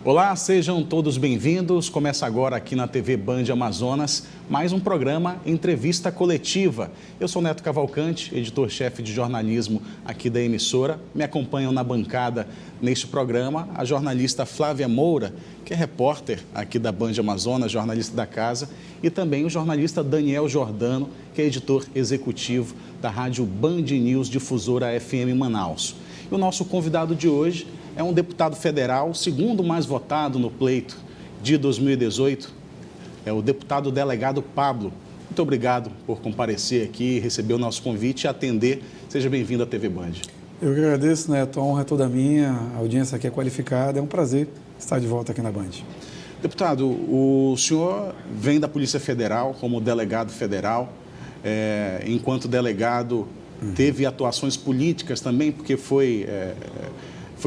Olá, sejam todos bem-vindos. Começa agora aqui na TV Band Amazonas mais um programa Entrevista Coletiva. Eu sou Neto Cavalcante, editor-chefe de jornalismo aqui da emissora. Me acompanham na bancada neste programa a jornalista Flávia Moura, que é repórter aqui da Band Amazonas, jornalista da casa, e também o jornalista Daniel Jordano, que é editor executivo da rádio Band News Difusora FM Manaus. E o nosso convidado de hoje é um deputado federal, o segundo mais votado no pleito de 2018. É o deputado delegado Pablo. Muito obrigado por comparecer aqui, receber o nosso convite e atender. Seja bem-vindo à TV Band. Eu que agradeço, Neto. A honra é toda minha. A audiência aqui é qualificada. É um prazer estar de volta aqui na Band. Deputado, o senhor vem da Polícia Federal como delegado federal. Enquanto delegado, teve atuações políticas também, porque foi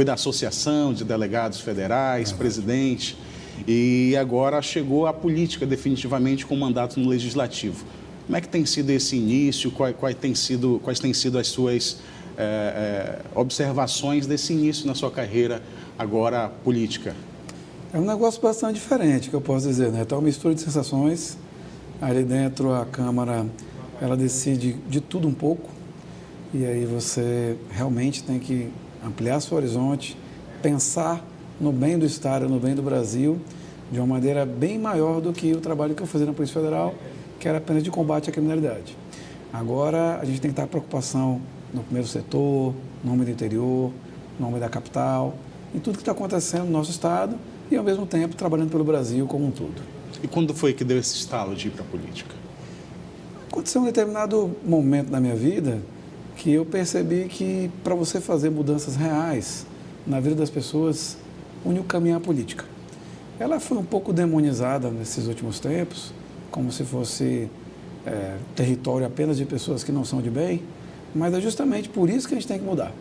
da Associação de Delegados Federais, presidente, e agora chegou à política definitivamente com mandato no Legislativo. Como é que tem sido esse início? Quais têm sido as suas observações desse início na sua carreira agora política? É um negócio bastante diferente, que eu posso dizer, né? Então, uma mistura de sensações. Ali dentro, a Câmara, ela decide de tudo um pouco, e aí você realmente tem que ampliar seu horizonte, pensar no bem do Estado, no bem do Brasil, de uma maneira bem maior do que o trabalho que eu fazia na Polícia Federal, que era apenas de combate à criminalidade. Agora, a gente tem que estar preocupação no primeiro setor, no nome do interior, no nome da capital, em tudo que está acontecendo no nosso Estado e, ao mesmo tempo, trabalhando pelo Brasil como um todo. E quando foi que deu esse estalo de ir para a política? Aconteceu um determinado momento na minha vida que eu percebi que, para você fazer mudanças reais na vida das pessoas, o único caminho é a política. Ela foi um pouco demonizada nesses últimos tempos, como se fosse território apenas de pessoas que não são de bem, mas é justamente por isso que a gente tem que mudar.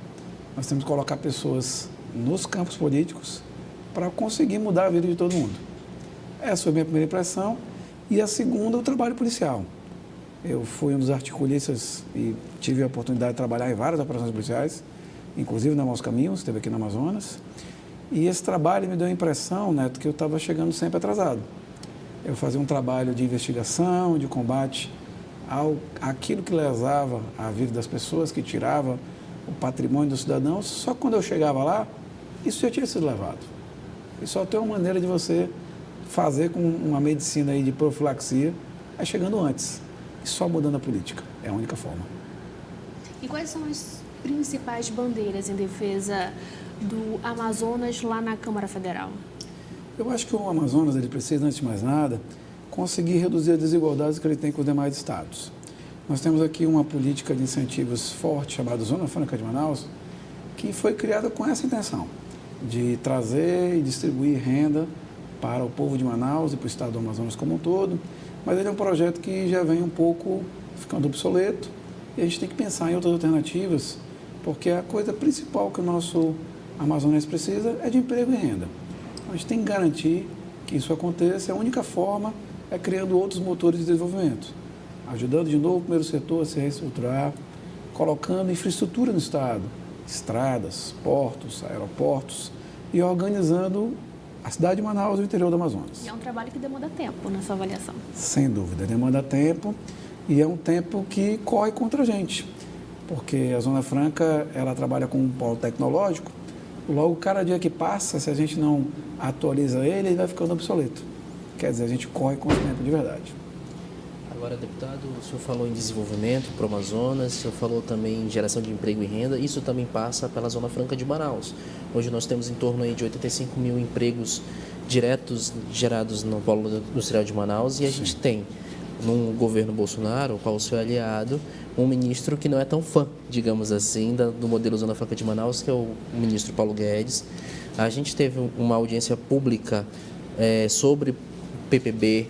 Nós temos que colocar pessoas nos campos políticos para conseguir mudar a vida de todo mundo. Essa foi a minha primeira impressão. E a segunda, o trabalho policial. Eu fui um dos articulistas e tive a oportunidade de trabalhar em várias operações policiais, inclusive na Maus Caminhos, esteve aqui no Amazonas. E esse trabalho me deu a impressão, Neto, que eu estava chegando sempre atrasado. Eu fazia um trabalho de investigação, de combate àquilo que lesava a vida das pessoas, que tirava o patrimônio dos cidadãos. Só que quando eu chegava lá, isso já tinha sido levado. E só tem uma maneira de você fazer com uma medicina aí de profilaxia, é chegando antes. E só mudando a política. É a única forma. E quais são as principais bandeiras em defesa do Amazonas lá na Câmara Federal? Eu acho que o Amazonas ele precisa, antes de mais nada, conseguir reduzir as desigualdades que ele tem com os demais estados. Nós temos aqui uma política de incentivos forte, chamada Zona Franca de Manaus, que foi criada com essa intenção, de trazer e distribuir renda para o povo de Manaus e para o estado do Amazonas como um todo. Mas ele é um projeto que já vem um pouco ficando obsoleto e a gente tem que pensar em outras alternativas, porque a coisa principal que o nosso amazonense precisa é de emprego e renda. A gente tem que garantir que isso aconteça. A única forma é criando outros motores de desenvolvimento, ajudando de novo o primeiro setor a se reestruturar, colocando infraestrutura no Estado, estradas, portos, aeroportos e organizando a cidade de Manaus e o interior do Amazonas. E é um trabalho que demanda tempo na sua avaliação. Sem dúvida, demanda tempo e é um tempo que corre contra a gente, porque a Zona Franca, ela trabalha com um polo tecnológico, logo cada dia que passa, se a gente não atualiza ele, ele vai ficando obsoleto. Quer dizer, a gente corre contra o tempo de verdade. Agora, deputado, o senhor falou em desenvolvimento para o Amazonas, o senhor falou também em geração de emprego e renda, isso também passa pela Zona Franca de Manaus. Hoje nós temos em torno aí de 85 mil empregos diretos gerados no polo industrial de Manaus e a gente tem, no governo Bolsonaro, qual o seu aliado, um ministro que não é tão fã, digamos assim, do modelo Zona Franca de Manaus, que é o ministro Paulo Guedes. A gente teve uma audiência pública sobre PPB,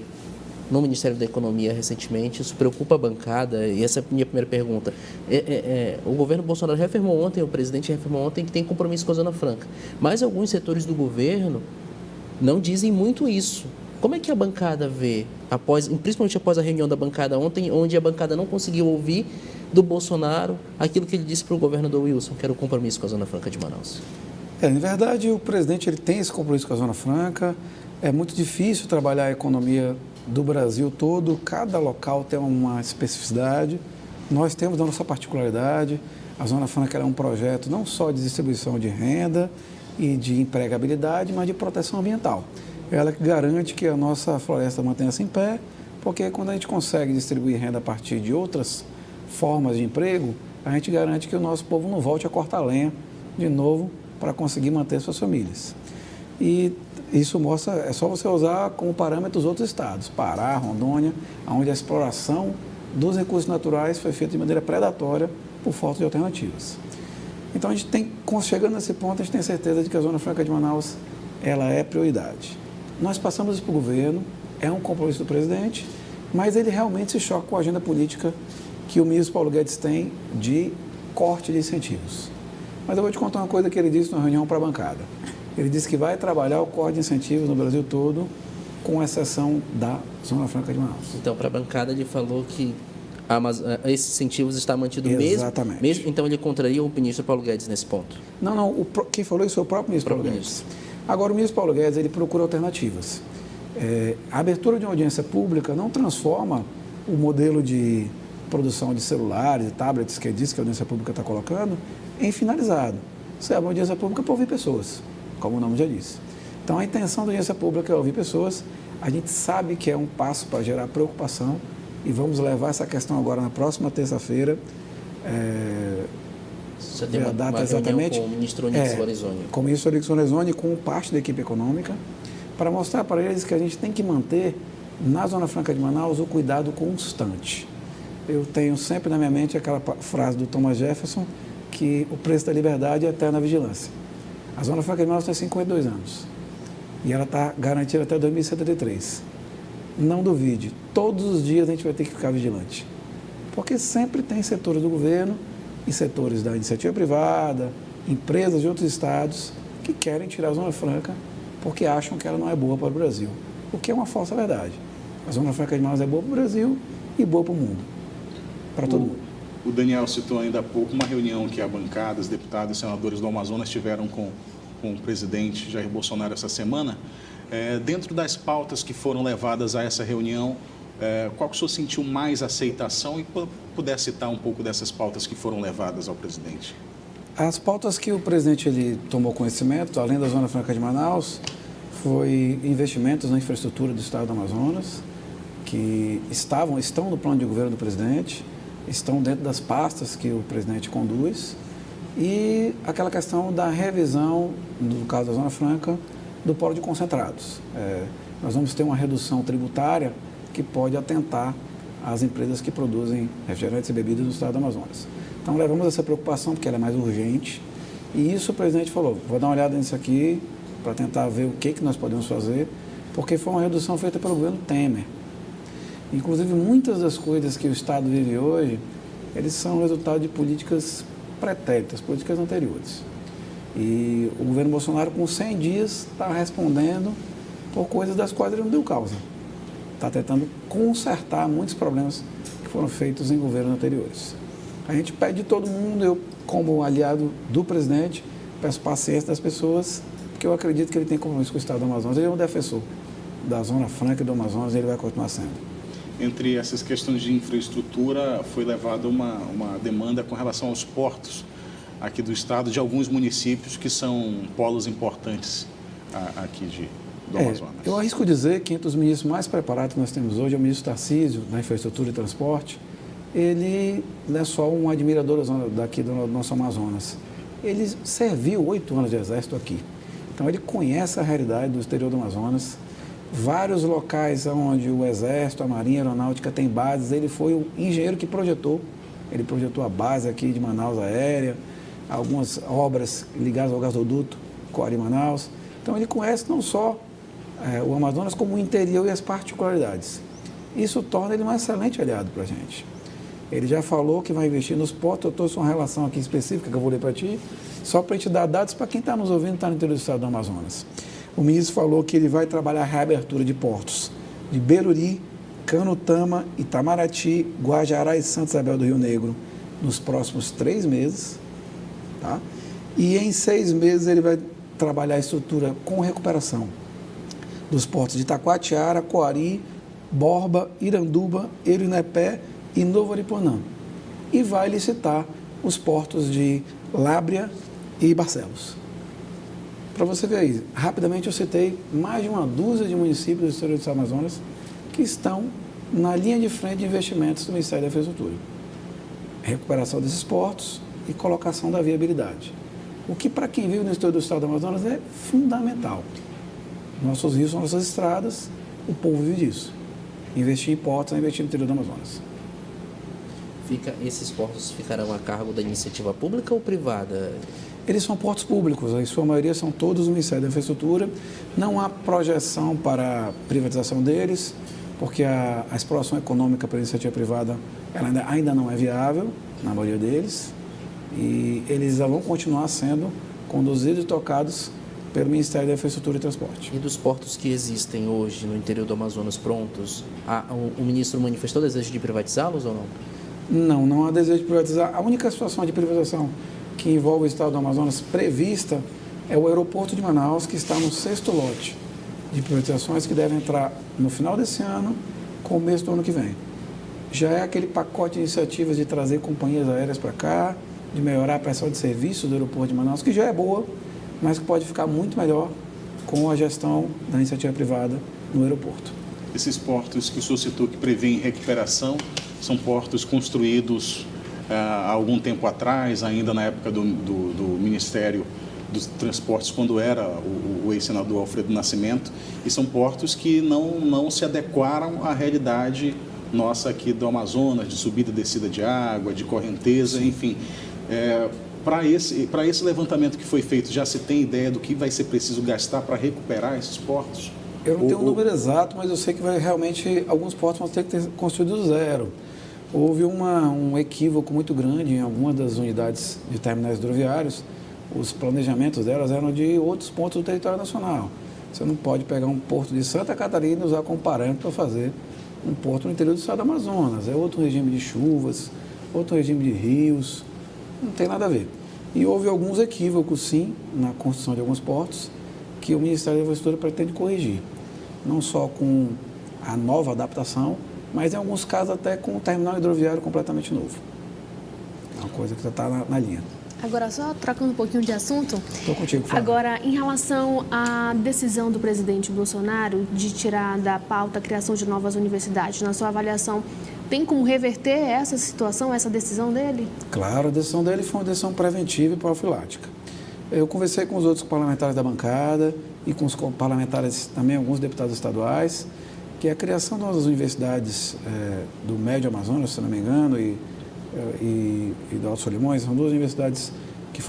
no Ministério da Economia recentemente. Isso preocupa a bancada e essa é a minha primeira pergunta. O governo Bolsonaro reafirmou ontem, o presidente reafirmou ontem que tem compromisso com a Zona Franca, mas alguns setores do governo não dizem muito isso. Como é que a bancada vê, principalmente após a reunião da bancada ontem, onde a bancada não conseguiu ouvir do Bolsonaro aquilo que ele disse para o governador Wilson, que era o compromisso com a Zona Franca de Manaus? Na verdade, o presidente ele tem esse compromisso com a Zona Franca. É muito difícil trabalhar a economia do Brasil todo, cada local tem uma especificidade. Nós temos a nossa particularidade. A Zona Franca é um projeto não só de distribuição de renda e de empregabilidade, mas de proteção ambiental. Ela que garante que a nossa floresta mantenha-se em pé, porque quando a gente consegue distribuir renda a partir de outras formas de emprego, a gente garante que o nosso povo não volte a cortar lenha de novo para conseguir manter suas famílias. E isso mostra, é só você usar como parâmetro os outros estados, Pará, Rondônia, onde a exploração dos recursos naturais foi feita de maneira predatória por falta de alternativas. Então, a gente tem, chegando nesse ponto, a gente tem certeza de que a Zona Franca de Manaus, ela é prioridade. Nós passamos isso para o governo, é um compromisso do presidente, mas ele realmente se choca com a agenda política que o ministro Paulo Guedes tem de corte de incentivos. Mas eu vou te contar uma coisa que ele disse numa reunião para a bancada. Ele disse que vai trabalhar o corte de incentivos no Brasil todo, com exceção da Zona Franca de Manaus. Então, para a bancada, ele falou que esses incentivos estão mantidos Exatamente. mesmo. Então, ele contraria o ministro Paulo Guedes nesse ponto? Não, quem falou isso foi o próprio ministro Paulo Guedes. Agora, o ministro Paulo Guedes, ele procura alternativas. A abertura de uma audiência pública não transforma o modelo de produção de celulares e tablets que ele disse que a audiência pública está colocando em finalizado. Isso é uma audiência pública para ouvir pessoas, como o nome já disse. Então, a intenção da audiência pública é ouvir pessoas. A gente sabe que é um passo para gerar preocupação e vamos levar essa questão agora na próxima terça-feira. Você tem uma reunião com o ministro Onyx Lorenzoni. Com o ministro Onyx Lorenzoni e com parte da equipe econômica, para mostrar para eles que a gente tem que manter na Zona Franca de Manaus o cuidado constante. Eu tenho sempre na minha mente aquela frase do Thomas Jefferson, que o preço da liberdade é a eterna vigilância. A Zona Franca de Manaus tem 52 anos e ela está garantida até 2073. Não duvide, todos os dias a gente vai ter que ficar vigilante, porque sempre tem setores do governo e setores da iniciativa privada, empresas de outros estados que querem tirar a Zona Franca porque acham que ela não é boa para o Brasil, o que é uma falsa verdade. A Zona Franca de Manaus é boa para o Brasil e boa para o mundo, para todo mundo. O Daniel citou ainda há pouco uma reunião que a bancada, os deputados e senadores do Amazonas tiveram com o presidente Jair Bolsonaro essa semana. Dentro das pautas que foram levadas a essa reunião, qual que o senhor sentiu mais aceitação e puder citar um pouco dessas pautas que foram levadas ao presidente? As pautas que o presidente ele tomou conhecimento, além da Zona Franca de Manaus, foi investimentos na infraestrutura do estado do Amazonas, que estão no plano de governo do presidente, estão dentro das pastas que o presidente conduz, e aquela questão da revisão, no caso da Zona Franca, do polo de concentrados. Nós vamos ter uma redução tributária que pode atentar às empresas que produzem refrigerantes e bebidas no estado do Amazonas. Então, levamos essa preocupação, porque ela é mais urgente, e isso o presidente falou, vou dar uma olhada nisso aqui, para tentar ver o que nós podemos fazer, porque foi uma redução feita pelo governo Temer. Inclusive, muitas das coisas que o Estado vive hoje, eles são resultado de políticas pretéritas, políticas anteriores. E o governo Bolsonaro, com 100 dias, está respondendo por coisas das quais ele não deu causa. Está tentando consertar muitos problemas que foram feitos em governos anteriores. A gente pede de todo mundo, eu, como aliado do presidente, peço paciência das pessoas, porque eu acredito que ele tem compromisso com o Estado do Amazonas. Ele é um defensor da Zona Franca e do Amazonas e ele vai continuar sendo. Entre essas questões de infraestrutura, foi levada uma demanda com relação aos portos aqui do estado, de alguns municípios que são polos importantes aqui do Amazonas. Eu arrisco dizer que entre os ministros mais preparados que nós temos hoje é o ministro Tarcísio, da Infraestrutura e Transporte. Ele não é só um admirador daqui do nosso Amazonas. Ele serviu 8 anos de exército aqui. Então, ele conhece a realidade do exterior do Amazonas. Vários locais onde o Exército, a Marinha, a Aeronáutica tem bases, ele foi o engenheiro que projetou. Ele projetou a base aqui de Manaus aérea, algumas obras ligadas ao gasoduto Coari-Manaus. Então, ele conhece não só o Amazonas, como o interior e as particularidades. Isso torna ele um excelente aliado para a gente. Ele já falou que vai investir nos portos. Eu trouxe uma relação aqui específica que eu vou ler para ti, só para te dar dados para quem está nos ouvindo e está no interior do estado do Amazonas. O ministro falou que ele vai trabalhar a reabertura de portos de Beluri, Canutama, Itamaraty, Guajará e Santa Isabel do Rio Negro nos próximos 3 meses. Tá? E em 6 meses ele vai trabalhar a estrutura com recuperação dos portos de Itacoatiara, Coari, Borba, Iranduba, Erinepé e Novo Aripuanã. E vai licitar os portos de Lábrea e Barcelos. Para você ver aí, rapidamente eu citei mais de uma dúzia de municípios do exterior do Amazonas que estão na linha de frente de investimentos do Ministério da Infraestrutura. Recuperação desses portos e colocação da viabilidade. O que, para quem vive no exterior do estado do Amazonas, é fundamental. Nossos rios são nossas estradas, o povo vive disso. Investir em portos é investir no interior do Amazonas. Esses portos ficarão a cargo da iniciativa pública ou privada? Eles são portos públicos, em sua maioria são todos do Ministério da Infraestrutura. Não há projeção para a privatização deles, porque a exploração econômica para a iniciativa privada ela ainda não é viável, na maioria deles, e eles vão continuar sendo conduzidos e tocados pelo Ministério da Infraestrutura e Transporte. E dos portos que existem hoje no interior do Amazonas prontos, o ministro manifestou desejo de privatizá-los ou não? Não há desejo de privatizar. A única situação de privatização que envolve o estado do Amazonas prevista é o aeroporto de Manaus, que está no 6º lote de privatizações que deve entrar no final desse ano, começo do ano que vem. Já é aquele pacote de iniciativas de trazer companhias aéreas para cá, de melhorar a prestação de serviços do aeroporto de Manaus, que já é boa, mas que pode ficar muito melhor com a gestão da iniciativa privada no aeroporto. Esses portos que o senhor citou que prevêem recuperação são portos construídos há algum tempo atrás, ainda na época do Ministério dos Transportes, quando era o ex-senador Alfredo Nascimento, e são portos que não se adequaram à realidade nossa aqui do Amazonas, de subida e descida de água, de correnteza, enfim. Para esse levantamento que foi feito, já se tem ideia do que vai ser preciso gastar para recuperar esses portos? Eu não tenho um número exato, mas eu sei que realmente alguns portos vão ter que ter construído do zero. Houve um equívoco muito grande em algumas das unidades de terminais hidroviários. Os planejamentos delas eram de outros pontos do território nacional. Você não pode pegar um porto de Santa Catarina e usar como parâmetro para fazer um porto no interior do estado do Amazonas. É outro regime de chuvas, outro regime de rios, não tem nada a ver. E houve alguns equívocos, sim, na construção de alguns portos, que o Ministério da Infraestrutura pretende corrigir. Não só com a nova adaptação, mas em alguns casos até com o terminal hidroviário completamente novo. É uma coisa que já está na linha. Agora, só trocando um pouquinho de assunto. Estou contigo, Fábio. Agora, em relação à decisão do presidente Bolsonaro de tirar da pauta a criação de novas universidades, na sua avaliação, tem como reverter essa situação, essa decisão dele? Claro, a decisão dele foi uma decisão preventiva e profilática. Eu conversei com os outros parlamentares da bancada e com os parlamentares, também alguns deputados estaduais, que a criação de novas universidades do Médio Amazonas, se não me engano, e do Alto Solimões, são duas universidades que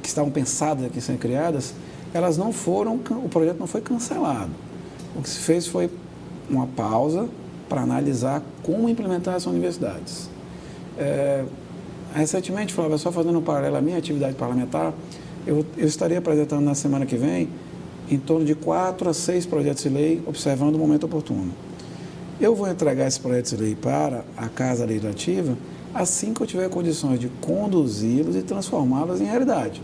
estavam pensadas aqui em serem criadas, elas não foram, o projeto não foi cancelado. O que se fez foi uma pausa para analisar como implementar essas universidades. Recentemente, Flávio, só fazendo um paralelo à minha atividade parlamentar, eu estarei apresentando na semana que vem em torno de 4 a 6 projetos de lei, observando o momento oportuno. Eu vou entregar esses projetos de lei para a Casa Legislativa assim que eu tiver condições de conduzi-los e transformá-los em realidade.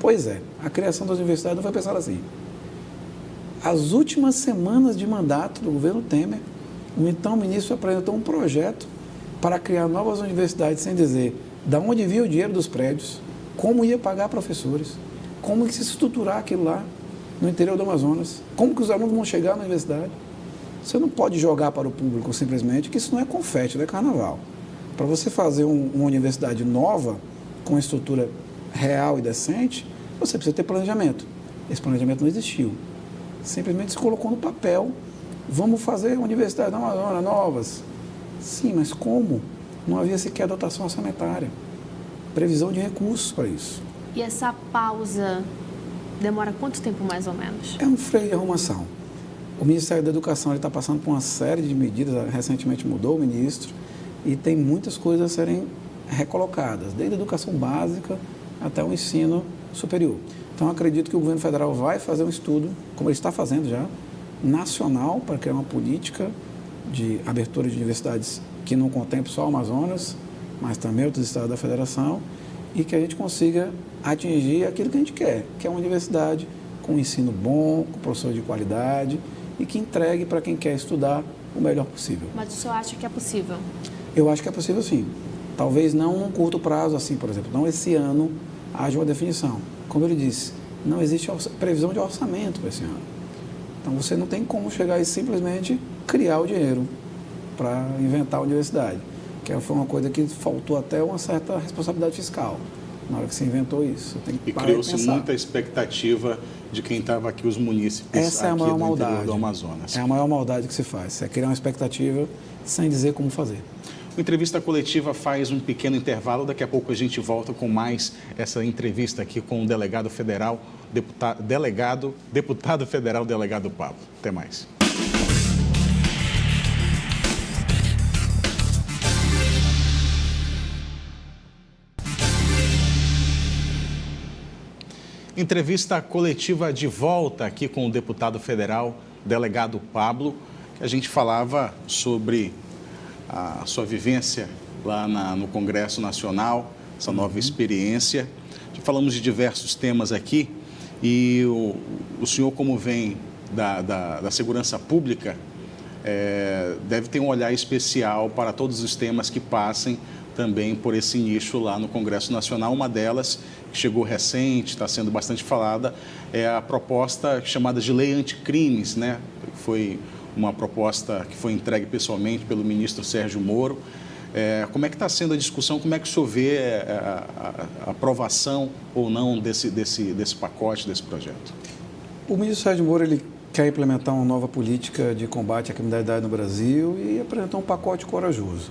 Pois é, a criação das universidades não foi pensada assim. As últimas semanas de mandato do governo Temer, o então ministro apresentou um projeto para criar novas universidades sem dizer de onde vinha o dinheiro dos prédios, como ia pagar professores, como que se estruturar aquilo lá no interior do Amazonas, como que os alunos vão chegar na universidade. Você não pode jogar para o público simplesmente que isso não é confete, não é carnaval. Para você fazer uma universidade nova, com estrutura real e decente, você precisa ter planejamento. Esse planejamento não existiu. Simplesmente se colocou no papel, vamos fazer universidades na Amazônia novas. Sim, mas como? Não havia sequer dotação orçamentária, previsão de recursos para isso. E essa pausa demora quanto tempo mais ou menos? É um freio de arrumação. O Ministério da Educação está passando por uma série de medidas, recentemente mudou o ministro, e tem muitas coisas a serem recolocadas, desde a educação básica até o ensino superior. Então, acredito que o governo federal vai fazer um estudo, como ele está fazendo já, nacional, para criar uma política de abertura de universidades que não contemple só o Amazonas, mas também outros estados da federação, e que a gente consiga atingir aquilo que a gente quer, que é uma universidade com ensino bom, com professor de qualidade e que entregue para quem quer estudar o melhor possível. Mas o senhor acha que é possível? Eu acho que é possível sim. Talvez não num curto prazo, assim, por exemplo, não esse ano haja uma definição. Como ele disse, não existe previsão de orçamento para esse ano. Então você não tem como chegar e simplesmente criar o dinheiro para inventar a universidade, que foi uma coisa que faltou até uma certa responsabilidade fiscal na hora que se inventou isso. Tem que e criou-se muita expectativa de quem estava aqui, os munícipes Essa é a aqui maior do maldade. interior do Amazonas. É a maior maldade que se faz, é criar uma expectativa sem dizer como fazer. O Entrevista Coletiva faz um pequeno intervalo, daqui a pouco a gente volta com mais essa entrevista aqui com o delegado federal, deputado federal, delegado Pablo. Até mais. Entrevista coletiva de volta aqui com o deputado federal, delegado Pablo, que a gente falava sobre a sua vivência lá no Congresso Nacional, essa nova experiência. Já falamos de diversos temas aqui e o senhor, como vem da segurança pública, deve ter um olhar especial para todos os temas que passem também por esse nicho lá no Congresso Nacional. Uma delas, que chegou recente, está sendo bastante falada, é a proposta chamada de Lei Anticrimes, né? Foi uma proposta que foi entregue pessoalmente pelo ministro Sérgio Moro. Como é que está sendo a discussão? Como é que o senhor vê a aprovação ou não desse pacote, desse projeto? O ministro Sérgio Moro ele quer implementar uma nova política de combate à criminalidade no Brasil e apresentou um pacote corajoso.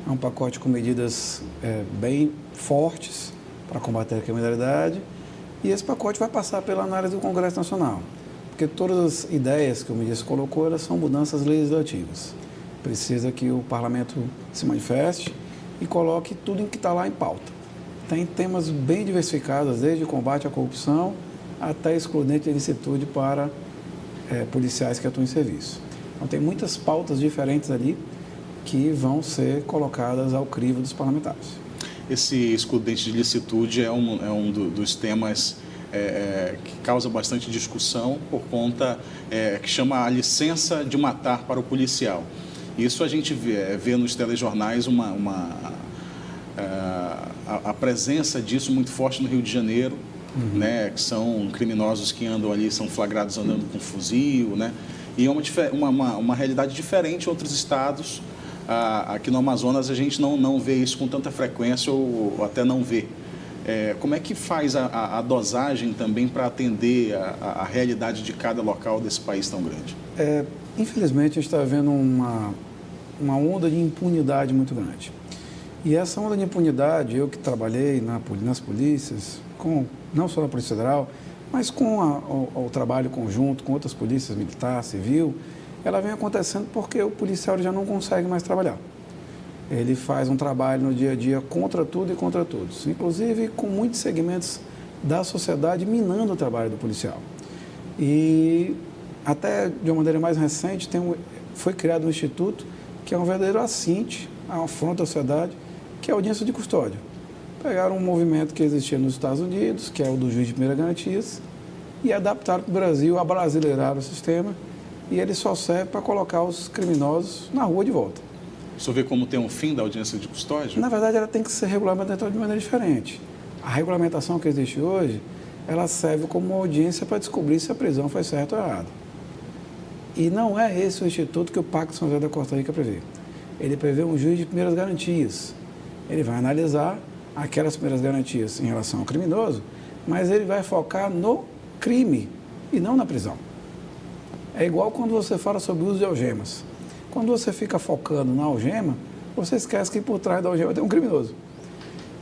É um pacote com medidas bem fortes para combater a criminalidade e esse pacote vai passar pela análise do Congresso Nacional, porque todas as ideias que o ministro colocou, elas são mudanças legislativas. Precisa que o parlamento se manifeste e coloque tudo em que está lá em pauta. Tem temas bem diversificados, desde combate à corrupção até excludente de licitude para policiais que atuam em serviço. Então tem muitas pautas diferentes ali que vão ser colocadas ao crivo dos parlamentares. Esse excludente de licitude é um dos temas que causa bastante discussão por conta que chama a licença de matar para o policial. Isso a gente vê nos telejornais a presença disso muito forte no Rio de Janeiro, né, que são criminosos que andam ali, são flagrados andando com fuzil, né, e é uma realidade diferente em outros estados. Aqui no Amazonas a gente não vê isso com tanta frequência ou até não vê. Como é que faz a dosagem também para atender a realidade de cada local desse país tão grande? Infelizmente, a gente está vendo uma onda de impunidade muito grande. E essa onda de impunidade, eu que trabalhei nas polícias, não só na Polícia Federal, mas com o trabalho conjunto com outras polícias, militar, civil, ela vem acontecendo porque o policial já não consegue mais trabalhar. Ele faz um trabalho no dia a dia contra tudo e contra todos, inclusive com muitos segmentos da sociedade minando o trabalho do policial. E até de uma maneira mais recente foi criado um instituto que é um verdadeiro assinte à afronta à sociedade, que é a audiência de custódia. Pegaram um movimento que existia nos Estados Unidos, que é o do juiz de primeira garantias, e adaptaram para o Brasil, abrasileiraram o sistema, e ele só serve para colocar os criminosos na rua de volta. O senhor vê como tem um fim da audiência de custódia? Na verdade, ela tem que ser regulamentada de maneira diferente. A regulamentação que existe hoje, ela serve como uma audiência para descobrir se a prisão foi certa ou errada. E não é esse o instituto que o Pacto de São José da Costa Rica prevê. Ele prevê um juiz de primeiras garantias. Ele vai analisar aquelas primeiras garantias em relação ao criminoso, mas ele vai focar no crime e não na prisão. É igual quando você fala sobre o uso de algemas. Quando você fica focando na algema, você esquece que por trás da algema tem um criminoso.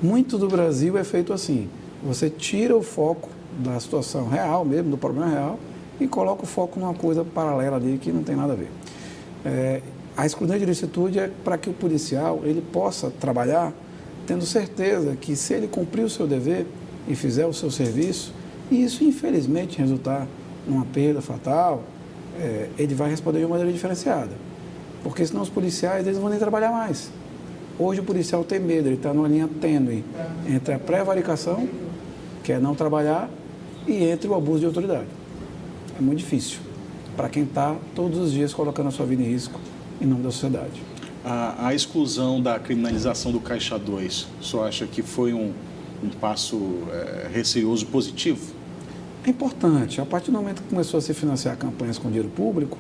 Muito do Brasil é feito assim. Você tira o foco da situação real mesmo, do problema real, e coloca o foco numa coisa paralela ali que não tem nada a ver. A excludente de licitude é para que o policial ele possa trabalhar tendo certeza que se ele cumprir o seu dever e fizer o seu serviço, e isso infelizmente resultar numa perda fatal, ele vai responder de uma maneira diferenciada. Porque senão os policiais eles não vão nem trabalhar mais. Hoje o policial tem medo, ele está numa linha tênue entre a prevaricação, que é não trabalhar, e entre o abuso de autoridade. é muito difícil para quem está todos os dias colocando a sua vida em risco em nome da sociedade. A exclusão da criminalização do Caixa 2, o senhor acha que foi um passo receioso positivo? É importante. A partir do momento que começou a se financiar campanhas com dinheiro público,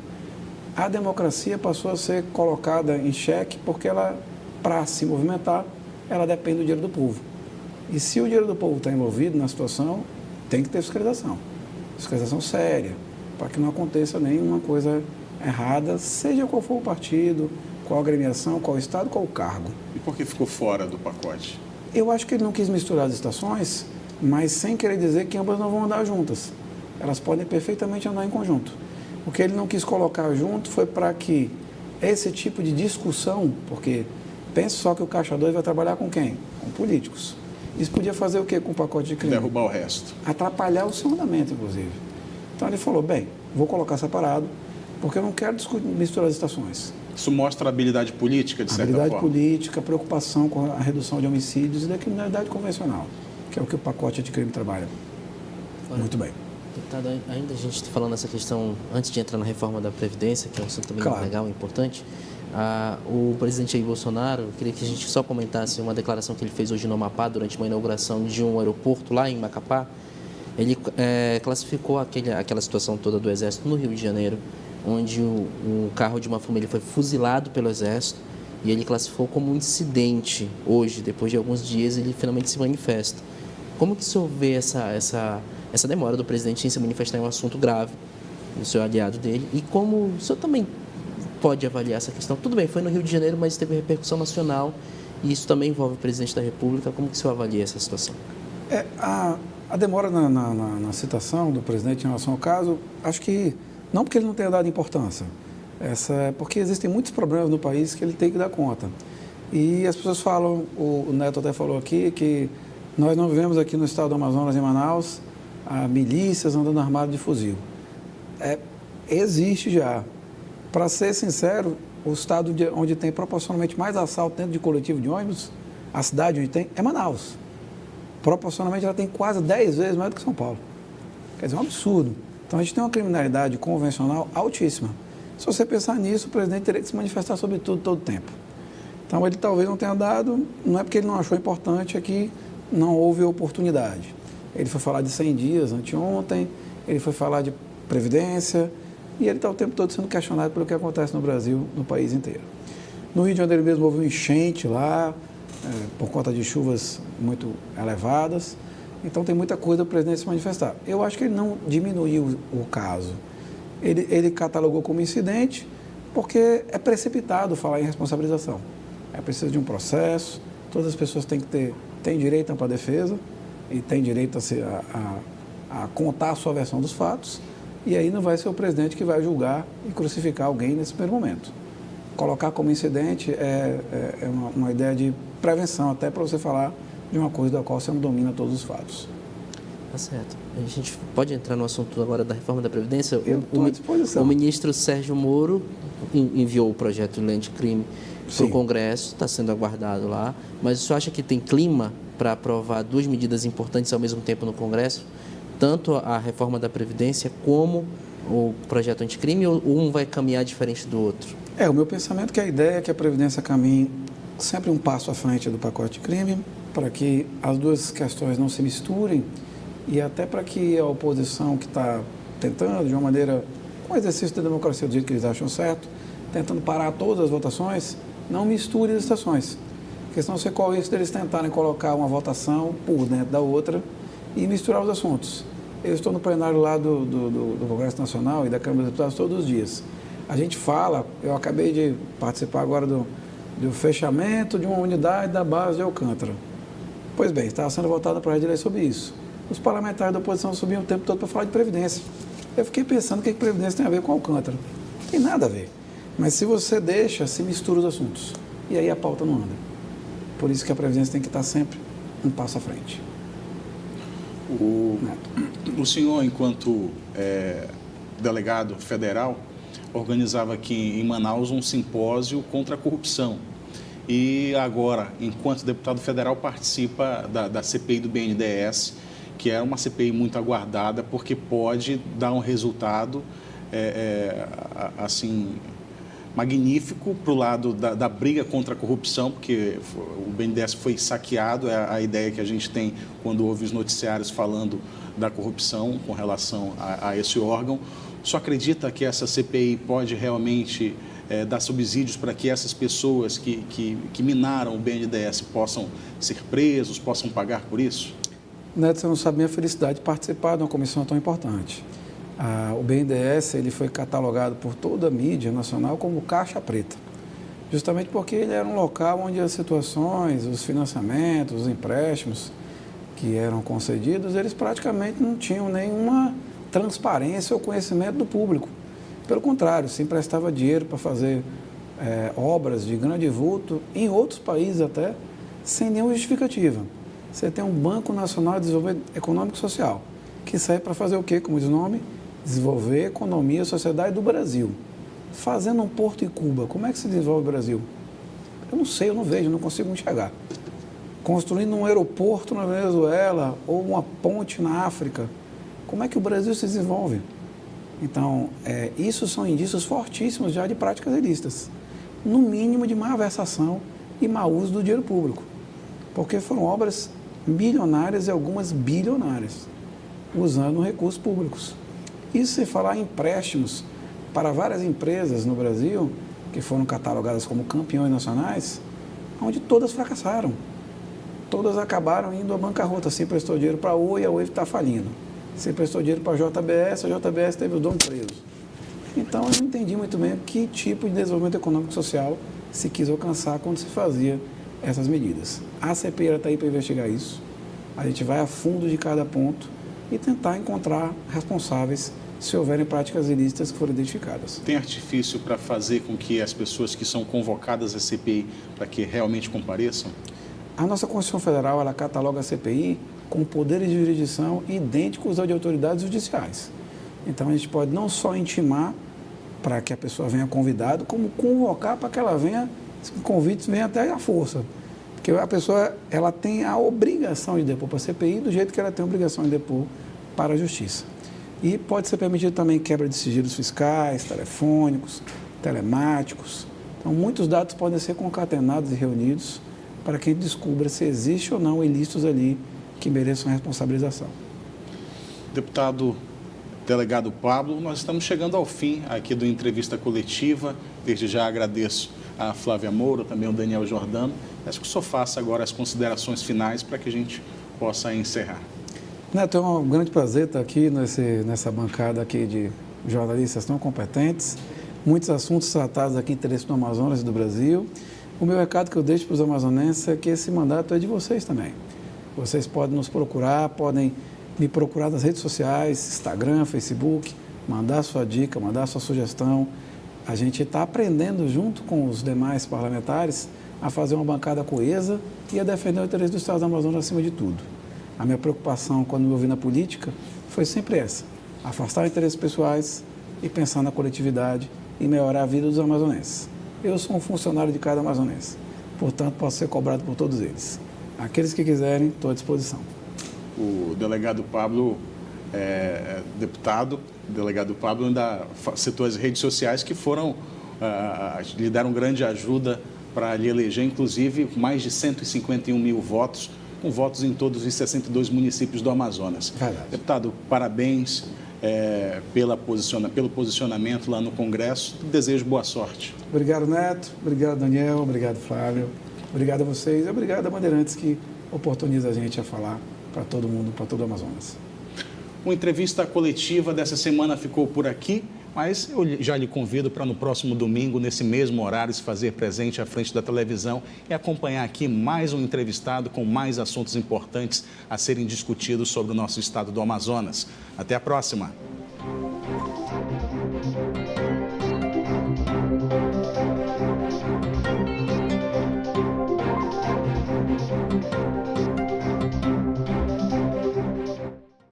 a democracia passou a ser colocada em xeque porque ela, para se movimentar, ela depende do dinheiro do povo. E se o dinheiro do povo está envolvido na situação, tem que ter fiscalização. Fiscalização séria, para que não aconteça nenhuma coisa errada, seja qual for o partido, qual a agremiação, qual o estado, qual o cargo. E por que ficou fora do pacote? Eu acho que ele não quis misturar as estações, mas sem querer dizer que ambas não vão andar juntas. Elas podem perfeitamente andar em conjunto. O que ele não quis colocar junto foi para que esse tipo de discussão, porque pense só que o Caixa 2 vai trabalhar com quem? Com políticos. Isso podia fazer o quê com o pacote de crime? Derrubar o resto. Atrapalhar o seu andamento, inclusive. Então ele falou, bem, vou colocar separado, porque eu não quero misturar as estações. Isso mostra a habilidade política, de certa Habilidade forma? política, preocupação com a redução de homicídios e da criminalidade convencional, que é o que o pacote de crime trabalha. Olha, muito bem. Deputado, ainda a gente está falando nessa questão, antes de entrar na reforma da Previdência, que é um assunto também Claro. legal e importante, o presidente Jair Bolsonaro, eu queria que a gente só comentasse uma declaração que ele fez hoje no Amapá, durante uma inauguração de um aeroporto lá em Macapá. Ele classificou aquela situação toda do Exército no Rio de Janeiro, onde o carro de uma família foi fuzilado pelo Exército, e ele classificou como um incidente. Hoje, depois de alguns dias, ele finalmente se manifesta. Como que o senhor vê essa demora do presidente em se manifestar em um assunto grave, do seu aliado dele, e como o senhor também pode avaliar essa questão? Tudo bem, foi no Rio de Janeiro, mas teve repercussão nacional, e isso também envolve o presidente da República. Como que o senhor avalia essa situação? A demora na citação do presidente em relação ao caso, acho que não porque ele não tenha dado importância, porque existem muitos problemas no país que ele tem que dar conta. E as pessoas falam, o Neto até falou aqui, que nós não vivemos aqui no estado do Amazonas, em Manaus, milícias andando armadas de fuzil. Existe já. Para ser sincero, o estado onde tem proporcionalmente mais assalto dentro de coletivo de ônibus, a cidade onde tem, é Manaus. Proporcionalmente ela tem quase 10 vezes mais do que São Paulo. Quer dizer, é um absurdo. Então a gente tem uma criminalidade convencional altíssima. Se você pensar nisso, o presidente teria que se manifestar sobre tudo todo o tempo. Então ele talvez não tenha dado, não é porque ele não achou importante, é que não houve oportunidade. Ele foi falar de 100 dias anteontem, ele foi falar de Previdência, e ele está o tempo todo sendo questionado pelo que acontece no Brasil, no país inteiro. No Rio de Janeiro mesmo houve uma enchente lá, por conta de chuvas muito elevadas. Então tem muita coisa para o presidente se manifestar. Eu acho que ele não diminuiu o caso. Ele catalogou como incidente porque é precipitado falar em responsabilização. É preciso de um processo, todas as pessoas têm direito a ampla defesa e têm direito a contar a sua versão dos fatos, e aí não vai ser o presidente que vai julgar e crucificar alguém nesse primeiro momento. Colocar como incidente é uma ideia de prevenção, até para você falar de uma coisa da qual você não domina todos os fatos. Tá certo. A gente pode entrar no assunto agora da reforma da Previdência? Eu estou à disposição. O ministro Sérgio Moro enviou o projeto de lei anticrime para o Congresso, está sendo aguardado lá, mas o senhor acha que tem clima para aprovar duas medidas importantes ao mesmo tempo no Congresso? Tanto a reforma da Previdência como o projeto anticrime, ou um vai caminhar diferente do outro? O meu pensamento é que a ideia é que a Previdência caminhe sempre um passo à frente do pacote de crime, para que as duas questões não se misturem e até para que a oposição que está tentando, de uma maneira, com o exercício da democracia do jeito que eles acham certo, tentando parar todas as votações, não misture as estações. Porque senão você corre o risco deles tentarem colocar uma votação por dentro da outra e misturar os assuntos. Eu estou no plenário lá do Congresso Nacional e da Câmara dos Deputados todos os dias. A gente fala, eu acabei de participar agora do fechamento de uma unidade da base de Alcântara. Pois bem, estava sendo votada para a de lei sobre isso. Os parlamentares da oposição subiam o tempo todo para falar de Previdência. Eu fiquei pensando o que Previdência tem a ver com Alcântara. Não tem nada a ver. Mas se você deixa, se mistura os assuntos. E aí a pauta não anda. Por isso que a Previdência tem que estar sempre um passo à frente. O senhor, enquanto delegado federal, organizava aqui em Manaus um simpósio contra a corrupção. E agora, enquanto deputado federal, participa da CPI do BNDES que é uma CPI muito aguardada, porque pode dar um resultado assim, magnífico para o lado da briga contra a corrupção, porque o BNDES foi saqueado, é a ideia que a gente tem quando ouve os noticiários falando da corrupção com relação a esse órgão. Só acredita que essa CPI pode realmente dar subsídios para que essas pessoas que minaram o BNDES possam ser presos, possam pagar por isso? Neto, você não sabe minha felicidade de participar de uma comissão tão importante. O BNDES ele foi catalogado por toda a mídia nacional como caixa preta, justamente porque ele era um local onde as situações, os financiamentos, os empréstimos que eram concedidos, eles praticamente não tinham nenhuma transparência ou conhecimento do público. Pelo contrário, se emprestava dinheiro para fazer obras de grande vulto, em outros países até, sem nenhuma justificativa. Você tem um Banco Nacional de Desenvolvimento Econômico e Social, que serve para fazer o quê? Como diz o nome? Desenvolver a economia e a sociedade do Brasil. Fazendo um porto em Cuba, como é que se desenvolve o Brasil? Eu não sei, eu não vejo, não consigo enxergar. Construindo um aeroporto na Venezuela ou uma ponte na África, como é que o Brasil se desenvolve? Então, isso são indícios fortíssimos já de práticas ilícitas. No mínimo de má versação e mau uso do dinheiro público. Porque foram obras milionárias e algumas bilionárias, usando recursos públicos. Isso sem falar em empréstimos para várias empresas no Brasil, que foram catalogadas como campeões nacionais, onde todas fracassaram. Todas acabaram indo à bancarrota. Você prestou dinheiro para a Oi, a Oi está falindo. Você prestou dinheiro para a JBS teve o dono preso. Então, eu não entendi muito bem que tipo de desenvolvimento econômico e social se quis alcançar quando se fazia essas medidas. A CPI está aí para investigar isso. A gente vai a fundo de cada ponto e tentar encontrar responsáveis se houverem práticas ilícitas que forem identificadas. Tem artifício para fazer com que as pessoas que são convocadas à CPI para que realmente compareçam? A nossa Constituição Federal, ela cataloga a CPI com poderes de jurisdição idênticos ao de autoridades judiciais. Então, a gente pode não só intimar para que a pessoa venha convidado, como convocar para que ela venha, convites venham até à força. Porque a pessoa ela tem a obrigação de depor para a CPI do jeito que ela tem a obrigação de depor para a Justiça. E pode ser permitido também quebra de sigilos fiscais, telefônicos, telemáticos. Então, muitos dados podem ser concatenados e reunidos para que a gente descubra se existe ou não ilícitos ali que mereçam responsabilização. Deputado delegado Pablo, nós estamos chegando ao fim aqui do Entrevista Coletiva. Desde já agradeço a Flávia Moura, também ao Daniel Jordano. Peço que o senhor faça agora as considerações finais para que a gente possa encerrar. Neto, é um grande prazer estar aqui nessa bancada aqui de jornalistas tão competentes. Muitos assuntos tratados aqui em interesse do Amazonas e do Brasil. O meu recado que eu deixo para os amazonenses é que esse mandato é de vocês também. Vocês podem nos procurar, podem me procurar nas redes sociais, Instagram, Facebook, mandar sua dica, mandar sua sugestão. A gente está aprendendo junto com os demais parlamentares a fazer uma bancada coesa e a defender o interesse do Estado do Amazonas acima de tudo. A minha preocupação quando me ouvi na política foi sempre essa, afastar interesses pessoais e pensar na coletividade e melhorar a vida dos amazonenses. Eu sou um funcionário de cada amazonense, portanto posso ser cobrado por todos eles. Aqueles que quiserem, estou à disposição. O delegado Pablo, deputado, o delegado Pablo ainda citou as redes sociais que foram, lhe deram grande ajuda para lhe eleger, inclusive mais de 151 mil votos, com votos em todos os 62 municípios do Amazonas. Verdade. Deputado, parabéns pelo posicionamento lá no Congresso. Desejo boa sorte. Obrigado, Neto. Obrigado, Daniel. Obrigado, Flávio. Obrigado a vocês. Obrigado a Bandeirantes que oportuniza a gente a falar para todo mundo, para todo o Amazonas. Uma entrevista coletiva dessa semana ficou por aqui, mas eu já lhe convido para no próximo domingo, nesse mesmo horário, se fazer presente à frente da televisão e acompanhar aqui mais um entrevistado com mais assuntos importantes a serem discutidos sobre o nosso estado do Amazonas. Até a próxima!